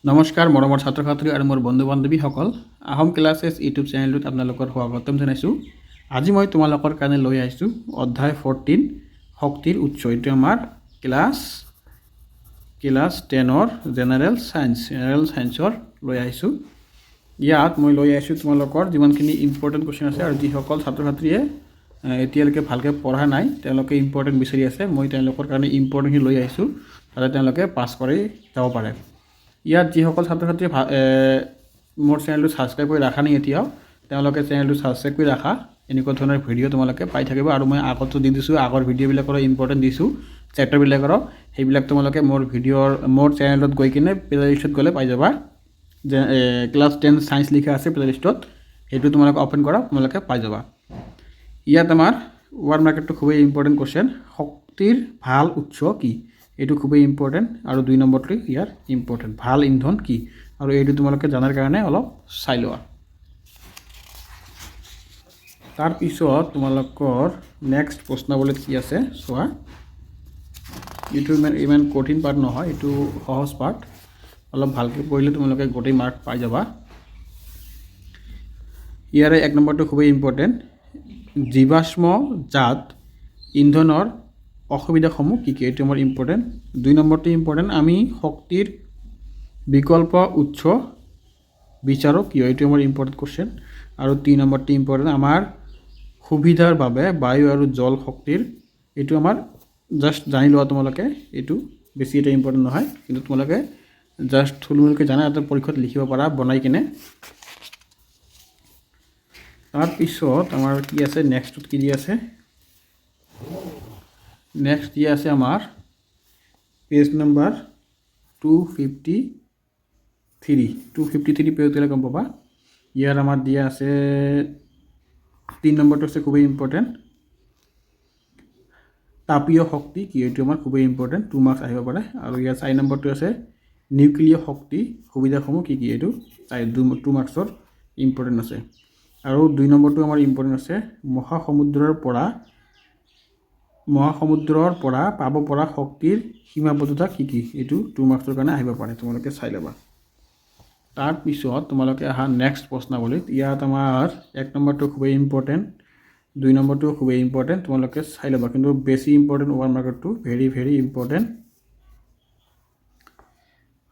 নমস্কাৰ মৰমৰ ছাত্ৰ ছাত্ৰী আৰু মোৰ বন্ধু বান্ধৱীসকল আহোম ক্লাছেছ ইউটিউব চেনেলটোত আপোনালোকৰ স্বাগতম জনাইছোঁ। আজি মই তোমালোকৰ কাৰণে লৈ আহিছোঁ অধ্যায় 14 শক্তিৰ উৎস। এইটো আমাৰ ক্লাছ 10ৰ জেনেৰেল ছায়েন্সৰ লৈ আহিছোঁ। ইয়াত মই লৈ আহিছোঁ তোমালোকৰ যিমানখিনি ইম্পৰ্টেণ্ট কুৱেশ্যন আছে আৰু যিসকল ছাত্ৰ ছাত্ৰীয়ে এতিয়ালৈকে ভালকৈ পঢ়া নাই তেওঁলোকে ইম্পৰ্টেণ্ট বিচাৰি আছে, মই তেওঁলোকৰ কাৰণে ইম্পৰ্টেণ্টখিনি লৈ আহিছোঁ যাতে তেওঁলোকে পাছ কৰি যাব পাৰে। ইয়াত যিসকল ছাত্ৰ ছাত্ৰীয়ে মোৰ চেনেলটো ছাবস্ক্ৰাইব কৰি ৰখা নাই এতিয়াও তেওঁলোকে চেনেলটো ছাবস্ক্ৰাইব কৰি ৰাখা। এনেকুৱা ধৰণৰ ভিডিঅ' তোমালোকে পাই থাকিব আৰু মই আগতো দি দিছোঁ, আগৰ ভিডিঅ'বিলাকৰ ইম্পৰ্টেণ্ট দিছোঁ চেপ্টাৰবিলাকৰ, সেইবিলাক তোমালোকে মোৰ চেনেলত গৈ কিনে প্লেলিষ্টত গ'লে পাই যাবা। যে ক্লাছ 10 ছায়েন্স লিখা আছে প্লেলিষ্টত, সেইটো তোমালোকে অ'পেন কৰা তোমালোকে পাই যাবা। ইয়াত আমাৰ ৱাৰ্ড মাৰ্কেটটো খুবেই ইম্পৰ্টেণ্ট কুৱেশ্যন, শক্তিৰ ভাল উৎস কি, এইটো খুবেই ইম্পৰ্টেণ্ট। আৰু 2 নম্বৰটো ইয়াৰ ইম্পৰ্টেণ্ট, ভাল ইন্ধন কি, আৰু এইটো তোমালোকে জানাৰ কাৰণে অলপ চাই লোৱা। তাৰপিছত তোমালোকৰ নেক্সট প্ৰশ্নাৱলীত কি আছে চোৱা। এইটো ইমান কঠিন পাৰ্ট নহয়, এইটো সহজ পাৰ্ট, অলপ ভালকৈ পঢ়িলে তোমালোকে গোটেই মাৰ্ক পাই যাবা। ইয়াৰে 1 নম্বৰটো খুবেই ইম্পৰ্টেণ্ট, জীৱাশ্মজাত ইন্ধনৰ অসুবিধাসমূহ কি কি, এইটো আমাৰ ইম্পৰ্টেণ্ট। 2 নম্বৰটো ইম্পৰ্টেণ্ট, আমি শক্তিৰ বিকল্প উৎস বিচাৰোঁ কিয়, এইটো আমাৰ ইম্পৰ্টেণ্ট কুৱেশ্যন। আৰু 3 নম্বৰটো ইম্পৰ্টেণ্ট, আমাৰ সুবিধাৰ বাবে বায়ু আৰু জল শক্তিৰ, এইটো আমাৰ জাষ্ট জানি লোৱা তোমালোকে, এইটো বেছি এটা ইম্পৰ্টেণ্ট নহয়, কিন্তু তোমালোকে জাষ্ট থুলমূলকৈ জানা এটা পৰীক্ষাত লিখিব পাৰা বনাই কিনে। তাৰপিছত আমাৰ কি আছে নেক্সটত, কি দি আছে নেক্সট দিয়া আছে আমাৰ পেজ নম্বৰ 253 পেজ দিলে গম পাবা। ইয়াৰ আমাৰ দিয়া আছে 3 নম্বৰটো আছে খুবেই ইম্পৰ্টেণ্ট, তাপীয় শক্তি কি, এইটো আমাৰ খুবেই ইম্পৰ্টেণ্ট, 2 মাৰ্কছ আহিব পাৰে। আৰু ইয়াৰ 4 নম্বৰটো আছে নিউক্লিয় শক্তি সুবিধাসমূহ কি কি, এইটো 2 মাৰ্কছৰ ইম্পৰ্টেণ্ট আছে। আৰু 2 নম্বৰটো আমাৰ ইম্পৰ্টেণ্ট আছে মহাসমুদ্ৰৰ পৰা পাব পৰা শক্তিৰ সীমাবদ্ধতা কি কি, এইটো 2 মাৰ্কছৰ কাৰণে আহিব পাৰে, তোমালোকে চাই ল'বা। তাৰপিছত তোমালোকে অহা নেক্সট প্ৰশ্নাৱলীত, ইয়াত আমাৰ 1 নম্বৰটো খুবেই ইম্পৰ্টেণ্ট, 2 নম্বৰটো খুবেই ইম্পৰ্টেণ্ট, তোমালোকে চাই ল'বা, কিন্তু বেছি ইম্পৰ্টেণ্ট ওৱান মাৰ্কটো ভেৰি ভেৰি ইম্পৰ্টেণ্ট।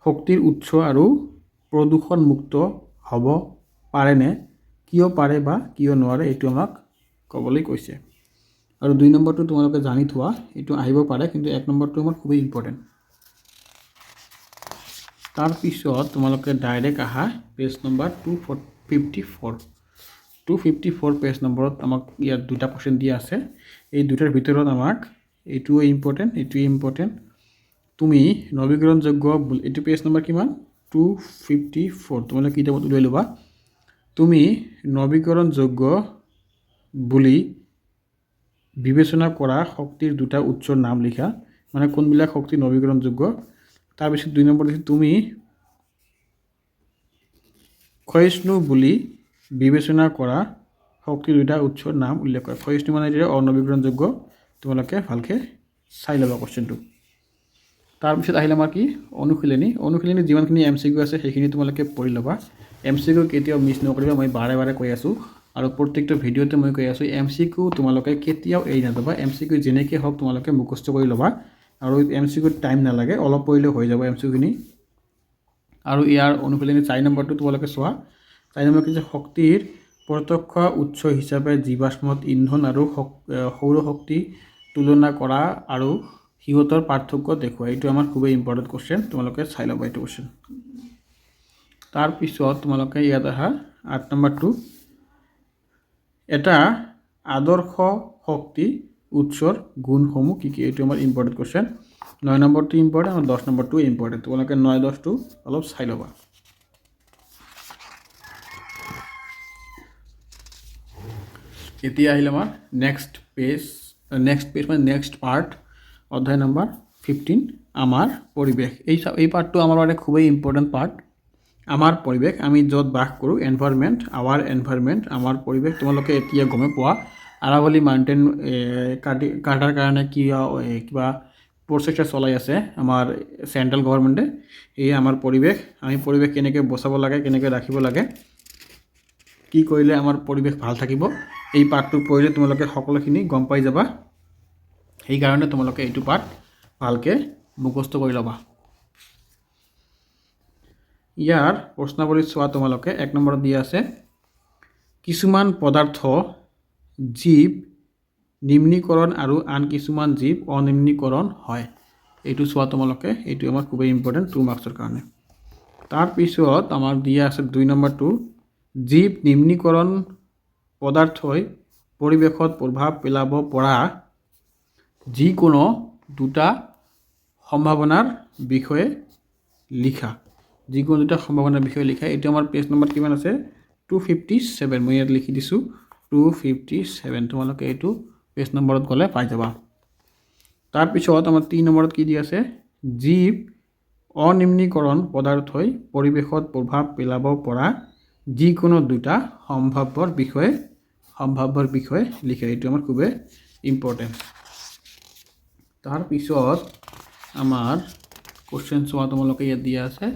শক্তিৰ উৎস আৰু প্ৰদূষণমুক্ত হ'ব পাৰেনে, কিয় পাৰে বা কিয় নোৱাৰে, এইটো আমাক ক'বলৈ কৈছে। আৰু 2 নম্বৰটো তোমালোকে জানি থোৱা, এইটো আহিব পাৰে, কিন্তু 1 নম্বৰটো আমাৰ খুবেই ইম্পৰ্টেণ্ট। তাৰপিছত তোমালোকে ডাইৰেক্ট আহা পেজ নম্বৰ 254 পেজ নম্বৰত আমাক ইয়াত 2টা কুৱেশ্যন দিয়া আছে। এই 2টাৰ ভিতৰত আমাক এইটোও ইম্পৰ্টেণ্ট, এইটোৱে ইম্পৰ্টেণ্ট। তুমি নৱীকৰণযোগ্য, এইটো পেজ নম্বৰ কিমান 254, তোমালোকে কিতাপত উলিয়াই ল'বা। তুমি নৱীকৰণযোগ্য বুলি বিবেচনা কৰা শক্তিৰ 2টা উৎসৰ নাম লিখা, মানে কোনবিলাক শক্তি নৱীকৰণযোগ্য। তাৰপিছত 2 নম্বৰ দিছে, তুমি ক্ষয়িষ্ণু বুলি বিবেচনা কৰা শক্তিৰ 2টা উৎসৰ নাম উল্লেখ কৰা। ক্ষয়িষ্ণু মানে এতিয়া অনৱীকৰণযোগ্য, তোমালোকে ভালকৈ চাই ল'বা কুৱেশ্যনটো। তাৰপিছত আহিলে আমাৰ কি অনুশীলনী যিমানখিনি MCQ আছে সেইখিনি তোমালোকে পঢ়ি ল'বা। MCQ কেতিয়াও মিছ নকৰিবা, মই বাৰে বাৰে কৈ আছোঁ, আৰু প্ৰত্যেকটো ভিডিঅ'তে মই কৈ আছোঁ MCQ তোমালোকে কেতিয়াও এৰি নাযাবা। MCQ যেনেকৈ হওক তোমালোকে মুখস্থ কৰি ল'বা, আৰু MCQ টাইম নালাগে, অলপ পঢ়িলেও হৈ যাব MCQখিনি। আৰু ইয়াৰ অনুশীলনী 4 নম্বৰটো তোমালোকে চোৱা। 4 নম্বৰ কি, শক্তিৰ প্ৰত্যক্ষ উৎস হিচাপে জীৱাশ্মত ইন্ধন আৰু সৌৰশক্তি তুলনা কৰা আৰু সিহঁতৰ পাৰ্থক্য দেখুওৱা, এইটো আমাৰ খুবেই ইম্পৰ্টেণ্ট কুৱেশ্যন, তোমালোকে চাই ল'বা এইটো কুৱেশ্যন। তাৰপিছত তোমালোকে ইয়াত আহা 8 নম্বৰটো, এটা আদৰ্শ শক্তি উৎসৰ গুণসমূহ কি কি, এইটো আমাৰ ইম্পৰ্টেণ্ট কুৱেশ্যন। 9 নম্বৰটো ইম্পৰ্টেণ্ট আৰু 10 নম্বৰটো ইম্পৰ্টেণ্ট, তোমালোকে 9, 10টো অলপ চাই ল'বা। এতিয়া আহিলে আমাৰ নেক্সট পেজ মানে নেক্সট পাৰ্ট, অধ্যায় নম্বৰ 15 আমাৰ পৰিৱেশ। এই পাৰ্টটো আমাৰ বাবে খুবেই ইম্পৰ্টেণ্ট পাৰ্ট। আমাৰ পৰিৱেশ, আমি য'ত বাস কৰোঁ, এনভাইৰনমেণ্ট, আমাৰ পৰিৱেশ। তোমালোকে এতিয়া গমে পোৱা আৰাৱলী মাউণ্টেইন কাটাৰ কাৰণে কিবা প্ৰচেষ্টা চলাই আছে আমাৰ চেণ্ট্ৰেল গভৰ্ণমেণ্টে। এই আমাৰ পৰিৱেশ, আমি পৰিৱেশ কেনেকৈ বচাব লাগে, কেনেকৈ ৰাখিব লাগে, কি কৰিলে আমাৰ পৰিৱেশ ভাল থাকিব, এই পাঠটো পঢ়িলে তোমালোকে সকলোখিনি গম পাই যাবা। সেইকাৰণে তোমালোকে এইটো পাঠ ভালকৈ মুখস্থ কৰি ল'বা। ইয়াৰ প্ৰশ্নাৱলী চোৱা তোমালোকে 1 নম্বৰত দিয়া আছে কিছুমান পদাৰ্থ জীৱ নিম্নীকৰণ আৰু আন কিছুমান জীৱ অনিম্নীকৰণ হয়। এইটো চোৱা তোমালোকে, এইটো আমাৰ খুবেই ইম্পৰ্টেণ্ট 2 মাৰ্কছৰ কাৰণে। তাৰপিছত আমাৰ দিয়া আছে 2 নম্বৰটো জীৱ নিম্নীকৰণ পদাৰ্থই পৰিৱেশত প্ৰভাৱ পেলাব পৰা যিকোনো দুটা সম্ভাৱনাৰ বিষয়ে লিখা। যিকোনো দুটা সম্ভাৱনাৰ বিষয়ে লিখা। এইটো আমাৰ পেজ নম্বৰ কিমান আছে 257। মই ইয়াত লিখি দিছোঁ 257। তোমালোকে এইটো পেজ নম্বৰত গ'লে পাই যাবা। তাৰপিছত আমাৰ 3 নম্বৰত কি দি আছে জীৱ অনিম্নীকৰণ পদাৰ্থই পৰিৱেশত প্ৰভাৱ পেলাব পৰা যিকোনো দুটা সম্ভাৱ্যৰ বিষয়ে লিখা। এইটো আমাৰ খুবেই ইম্পৰ্টেণ্ট। তাৰপিছত আমাৰ কুৱেশ্যন চোৱা তোমালোকে ইয়াত দিয়া আছে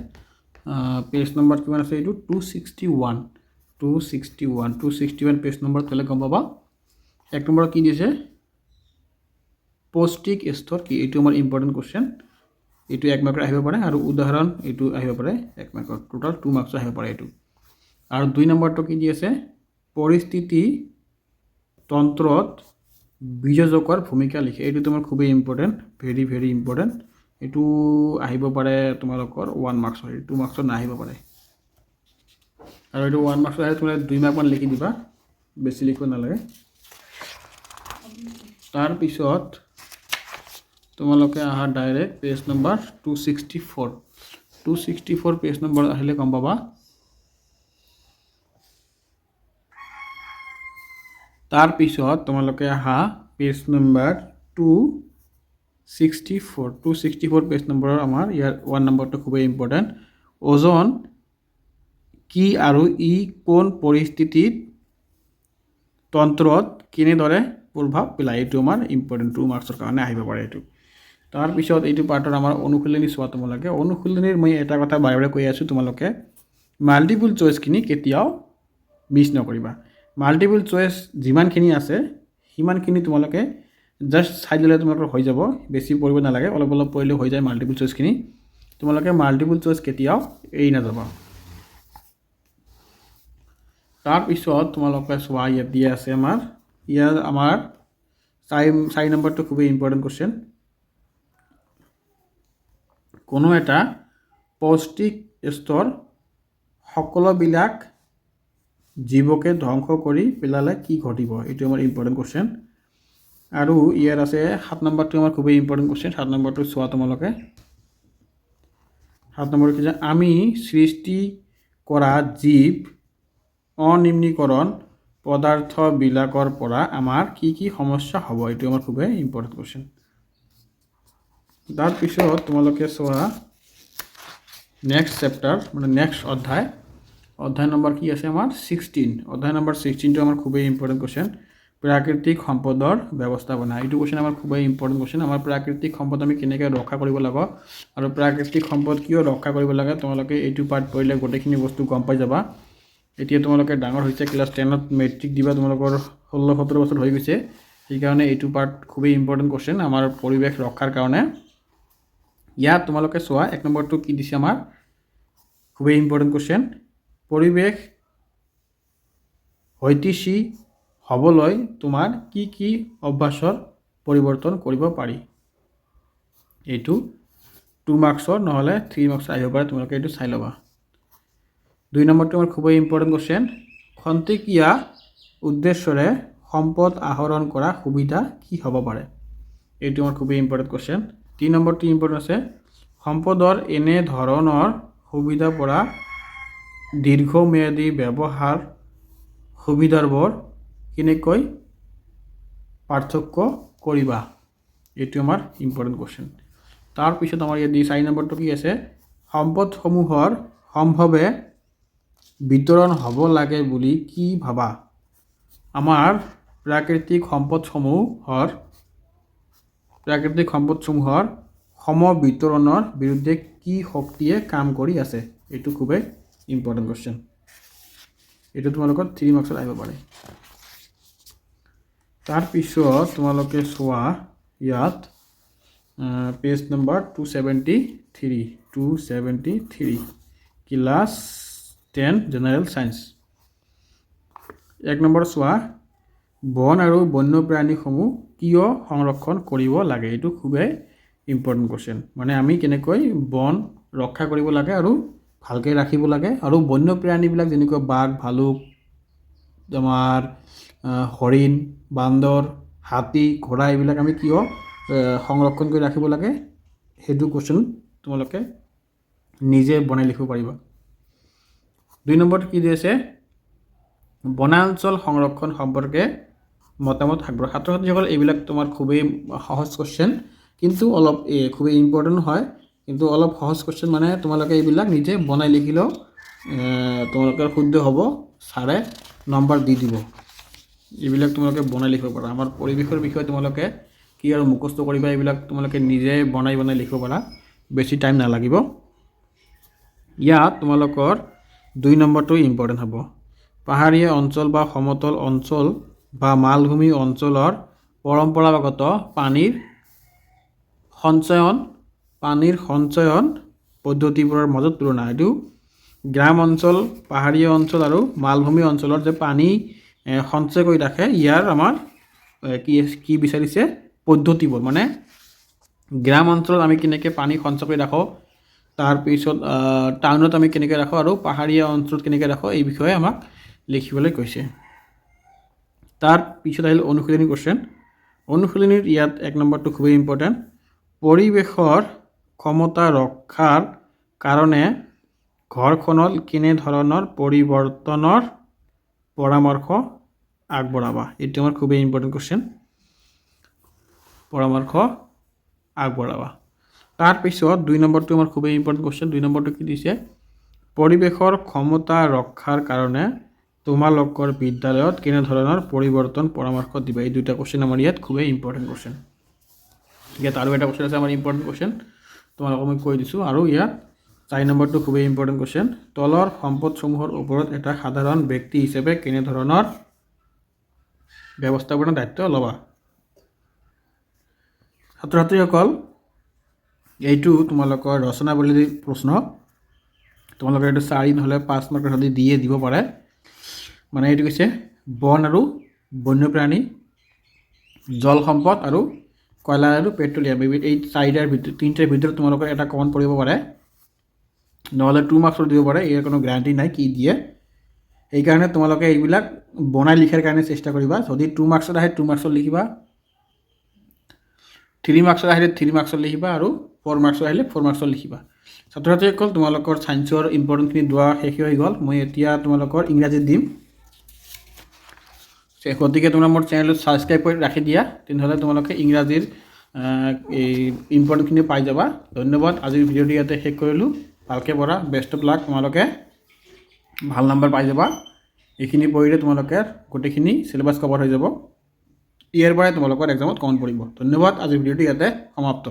পেজ নম্বৰ কিমান আছে এইটো 261 পেজ নম্বৰত গ'লে গম পাবা। 1 নম্বৰত কি দিছে পৌষ্টিক স্তৰ কি, এইটো আমাৰ ইম্পৰ্টেণ্ট কুৱেশ্যন। এইটো 1 মাৰ্কৰ আহিব পাৰে আৰু উদাহৰণ এইটো আহিব পাৰে 1 মাৰ্কৰ, টোটাল 2 মাৰ্কছৰ আহিব পাৰে এইটো। আৰু 2 নম্বৰটো কি দি আছে পৰিস্থিতি তন্ত্ৰত বীজজকৰ ভূমিকা লিখে। এইটো তোমাৰ খুবেই ইম্পৰ্টেণ্ট, ভেৰি ভেৰি ইম্পৰ্টেণ্ট। এইটো আহিব পাৰে তোমালোকৰ 1 মাৰ্কছৰ, 2 মাৰ্কছৰ নাহিব পাৰে। আৰু এইটো 1 মাৰ্কছৰ আহে তোমালোকে 2 মাৰ্কমান লিখি দিবা, বেছি লিখিব নালাগে। তাৰপিছত তোমালোকে আহা direct page number 264 page number আহিলে গম পাবা। তাৰপিছত তোমালোকে আহা পেজ নম্বৰ 264 পেজ নম্বৰৰ আমাৰ ইয়াৰ 1 নম্বৰটো খুবেই ইম্পৰ্টেণ্ট। ওজন কি আৰু ই কোন পৰিস্থিতিত তন্ত্ৰত কেনেদৰে প্ৰভাৱ পেলায়, এইটো আমাৰ ইম্পৰ্টেণ্ট 2 মাৰ্কছৰ কাৰণে আহিব পাৰে এইটো। তাৰপিছত এইটো পাৰ্টৰ আমাৰ অনুশীলনী চোৱা তোমালোকে। অনুশীলনীৰ মই এটা কথা বাৰে বাৰে কৈ আছোঁ, তোমালোকে মাল্টিপুল চইচখিনি কেতিয়াও মিছ নকৰিবা। মাল্টিপুল চইচ যিমানখিনি আছে সিমানখিনি তোমালোকে জাষ্ট চাই দিলে তোমালোকৰ হৈ যাব, বেছি পঢ়িব নালাগে, অলপ অলপ পঢ়িলেও হৈ যায় মাল্টিপুল চইচখিনি। তোমালোকে মাল্টিপুল চইচ কেতিয়াও এৰি নাযাবা। তাৰপিছত তোমালোকে চোৱা ইয়াত দিয়া আছে আমাৰ 4 নম্বৰটো খুবেই ইম্পৰ্টেণ্ট কুৱেশ্যন। কোনো এটা পৌষ্টিক স্তৰ সকলোবিলাক জীৱকে ধ্বংস কৰি পেলালে কি ঘটিব, এইটো আমাৰ ইম্পৰ্টেণ্ট কুৱেশ্যন। আৰু ইয়াৰ আছে 7 নম্বৰটো আমাৰ খুবেই ইম্পৰ্টেণ্ট কুৱেশ্যন। 7 নম্বৰটো চোৱা তোমালোকে। 7 নম্বৰটো কি যে আমি সৃষ্টি কৰা জীৱ অনিম্নীকৰণ পদাৰ্থবিলাকৰ পৰা আমাৰ কি কি সমস্যা হ'ব, এইটো আমাৰ খুবেই ইম্পৰ্টেণ্ট কুৱেশ্যন। তাৰপিছত তোমালোকে চোৱা নেক্সট চেপ্টাৰ মানে নেক্সট অধ্যায় নম্বৰ কি আছে আমাৰ 16। অধ্যায় নম্বৰ 16টো আমাৰ খুবেই ইম্পৰ্টেণ্ট কুৱেশ্যন। প্ৰাকৃতিক সম্পদৰ ব্যৱস্থাপনা, এইটো কুৱেশ্যন আমাৰ খুবেই ইম্পৰ্টেণ্ট কুৱেশ্যন। আমাৰ প্ৰাকৃতিক সম্পদ আমি কেনেকৈ ৰক্ষা কৰিব লাগিব আৰু প্ৰাকৃতিক সম্পদ কিয় ৰক্ষা কৰিব লাগে, তোমালোকে এইটো পাৰ্ট পঢ়িলে গোটেইখিনি বস্তু গম পাই যাবা। এতিয়া তোমালোকে ডাঙৰ হৈছে, ক্লাছ 10ত মেট্ৰিক দিবা, তোমালোকৰ 16-17 বছৰ হৈ গৈছে। সেইকাৰণে এইটো পাৰ্ট খুবেই ইম্পৰ্টেণ্ট কুৱেশ্যন আমাৰ পৰিৱেশ ৰক্ষাৰ কাৰণে। ইয়াত তোমালোকে চোৱা 1 নম্বৰটো কি দিছে আমাৰ খুবেই ইম্পৰ্টেণ্ট কুৱেশ্যন। পৰিৱেশ হৈতিশী হ'বলৈ তোমাৰ কি কি অভ্যাসৰ পৰিৱৰ্তন কৰিব পাৰি। এইটো 2 মাৰ্কছৰ নহ'লে 3 মাৰ্কছৰ আহিব পাৰে, তোমালোকে এইটো চাই ল'বা। 2 নম্বৰটো আমাৰ খুবেই ইম্পৰ্টেণ্ট কুৱেশ্যন। খন্তেকীয়া উদ্দেশ্যৰে সম্পদ আহৰণ কৰা সুবিধা কি হ'ব পাৰে, এইটো আমাৰ খুবেই ইম্পৰ্টেণ্ট কুৱেশ্যন। 3 নম্বৰটো ইম্পৰ্টেণ্ট আছে সম্পদৰ এনে ধৰণৰ সুবিধাৰ পৰা দীৰ্ঘম্যাদী ব্যৱহাৰ সুবিধাবোৰ কেনেকৈ পাৰ্থক্য কৰিবা, এইটো আমাৰ ইম্পৰ্টেণ্ট কুৱেশ্যন। তাৰপিছত আমাৰ ইয়াত 4 নম্বৰটো কি আছে সম্পদসমূহৰ সম্ভৱে বিতৰণ হ'ব লাগে বুলি কি ভাবা। আমাৰ প্ৰাকৃতিক সম্পদসমূহৰ সমবিতৰণৰ বিৰুদ্ধে কি শক্তিয়ে কাম কৰি আছে এইটো খুবেই ইম্পৰ্টেণ্ট কোৱেশ্চন এইটো তোমালোকৰ 3 মাৰ্কছত আহিব পাৰে তাৰপিছত তোমালোকে চোৱা ইয়াত page number 273 class 10 general science 1 number চোৱা বন আৰু বন্যপ্ৰাণীসমূহ কিয় সংৰক্ষণ কৰিব লাগে এইটো খুবেই ইম্পৰ্টেণ্ট কোৱেশ্চন মানে আমি কেনেকৈ বন ৰক্ষা কৰিব লাগে আৰু ভালকৈ ৰাখিব লাগে আৰু বন্যপ্ৰাণীবিলাক যেনেকৈ বাঘ ভালুক আমাৰ হৰিণ বান্দৰ হাতী ঘোঁৰা এইবিলাক আমি কিয় সংৰক্ষণ কৰি ৰাখিব লাগে সেইটো কোৱেশ্চন তোমালোকে নিজে বনাই লিখিব পাৰিবা 2 নম্বৰত কি দিছে বনাঞ্চল সংৰক্ষণ সম্পৰ্কে মতামত আগবঢ়োৱা ছাত্ৰ-ছাত্ৰীসকল এইবিলাক তোমাৰ খুবেই সহজ কোৱেশ্চন কিন্তু অলপ খুবেই ইম্পৰ্টেণ্ট হয় কিন্তু অলপ সহজ কোৱেশ্চন মানে তোমালোকে এইবিলাক নিজে বনাই লিখিলেও তোমালোকৰ শুদ্ধ হ'ব ছাৰে নম্বৰ দি দিব এইবিলাক তোমালোকে বনাই লিখিব পাৰা আমাৰ পৰিৱেশৰ বিষয়ে তোমালোকে কি আৰু মুখস্থ কৰিবা এইবিলাক তোমালোকে নিজে বনাই লিখিব পাৰা বেছি টাইম নালাগিব ইয়াত তোমালোকৰ 2 নম্বৰটো ইম্পৰ্টেণ্ট হ'ব পাহাৰীয়া অঞ্চল বা সমতল অঞ্চল বা মালভূমি অঞ্চলৰ পৰম্পৰাগত পানীৰ সঞ্চয়ন পদ্ধতিবোৰৰ মাজত তুলনা এইটো গ্ৰাম অঞ্চল পাহাৰীয়া অঞ্চল আৰু মালভূমি অঞ্চলৰ যে পানী সঞ্চয় কৰি ৰাখে ইয়াৰ আমাৰ কি বিচাৰিছে পদ্ধতিবোৰ মানে গ্ৰাম অঞ্চলত আমি কেনেকৈ পানী সঞ্চয় কৰি ৰাখোঁ তাৰপিছত টাউনত আমি কেনেকৈ ৰাখোঁ আৰু পাহাৰীয়া অঞ্চলত কেনেকৈ ৰাখোঁ এই বিষয়ে আমাক লিখিবলৈ কৈছে তাৰ পিছত আহিল অনুশীলনী কোৱেশ্চন অনুশীলনীৰ ইয়াত 1 নম্বৰটো খুবেই ইম্পৰ্টেণ্ট পৰিৱেশৰ ক্ষমতা ৰক্ষাৰ কাৰণে ঘৰখনত কেনে ধৰণৰ পৰিৱৰ্তনৰ পৰামৰ্শ আগবঢ়াবা এইটো আমাৰ খুবেই ইম্পৰ্টেণ্ট কোৱেশ্চন পৰামৰ্শ আগবঢ়াবা তাৰপিছত 2 নম্বৰটো আমাৰ খুবেই ইম্পৰ্টেণ্ট কোৱেশ্চন 2 নম্বৰটো কি দিছে পৰিৱেশৰ ক্ষমতা ৰক্ষাৰ কাৰণে তোমালোকৰ বিদ্যালয়ত কেনে ধৰণৰ পৰিৱৰ্তন পৰামৰ্শ দিবা এই দুটা কোৱেশ্চন আমাৰ ইয়াত খুবেই ইম্পৰ্টেণ্ট কোৱেশ্চন ইয়াত আৰু এটা কোৱেশ্চন আছে আমাৰ ইম্পৰ্টেণ্ট কোৱেশ্চন তোমালোকক মই কৈ দিছোঁ আৰু ইয়াত 4 নম্বৰটো খুবেই ইম্পৰ্টেণ্ট কোৱেশ্চন তলৰ সম্পদসমূহৰ ওপৰত এটা সাধাৰণ ব্যক্তি হিচাপে কেনে ধৰণৰ ব্যৱস্থাপনা দায়িত্ব ল'বা ছাত্ৰ-ছাত্ৰীসকল এইটো তোমালোকৰ ৰচনাৱলীৰ প্ৰশ্ন তোমালোকে এইটো 4 নহ'লে 5 মাৰ্কৰ যদি দিব পাৰে মানে এইটো কৈছে বন আৰু বন্যপ্ৰাণী জল সম্পদ আৰু কয়লা আৰু পেট্ৰলিয়াম এই 4টাৰ ভিতৰত 3টাৰ ভিতৰত তোমালোকৰ এটা কমন পৰিব পাৰে নহ'লে 2 মাৰ্কছৰ দিব পাৰে ইয়াৰ কোনো গ্যাৰাণ্টি নাই কি দিয়ে এইকাৰণে তোমালোকে এইবিলাক বনাই লিখাৰ কাৰণে চেষ্টা কৰিবা যদি 2 মাৰ্কছৰ আহে 2 মাৰ্কছৰ লিখিবা 3 মাৰ্কছৰ আহিলে 3 মাৰ্কছৰ লিখিবা আৰু 4 মাৰ্কছৰ আহিলে 4 মাৰ্কছৰ লিখিবা ছাত্ৰ-ছাত্ৰীসকল তোমালোকৰ সায়েন্সৰ ইম্পৰ্টেণ্টখিনি দোৱা শেষ হৈ গ'ল মই এতিয়া তোমালোকৰ ইংৰাজীত দিম গতিকে তোমৰা মোৰ চেনেলটো সাবস্ক্ৰাইব কৰি ৰাখি দিয়া তেনেহ'লে তোমালোকে ইংৰাজীৰ এই ইম্পৰ্টেণ্টখিনি পাই যাবা ধন্যবাদ আজিৰ ভিডিঅ'টো ইয়াতে শেষ কৰিলোঁ ভালকৈ পঢ়া বেষ্ট অফ লাক তোমালোকে ভাল নম্বৰ পাই যাবা এইখিনি পঢ়িলে তোমালোকে গোটেইখিনি সিলেবাস কভাৰ হৈ যাব ইয়াৰ পৰাই তোমালোকৰ এক্সামত কমন পৰিব ধন্যবাদ আজিৰ ভিডিঅ'টো ইয়াতে সমাপ্ত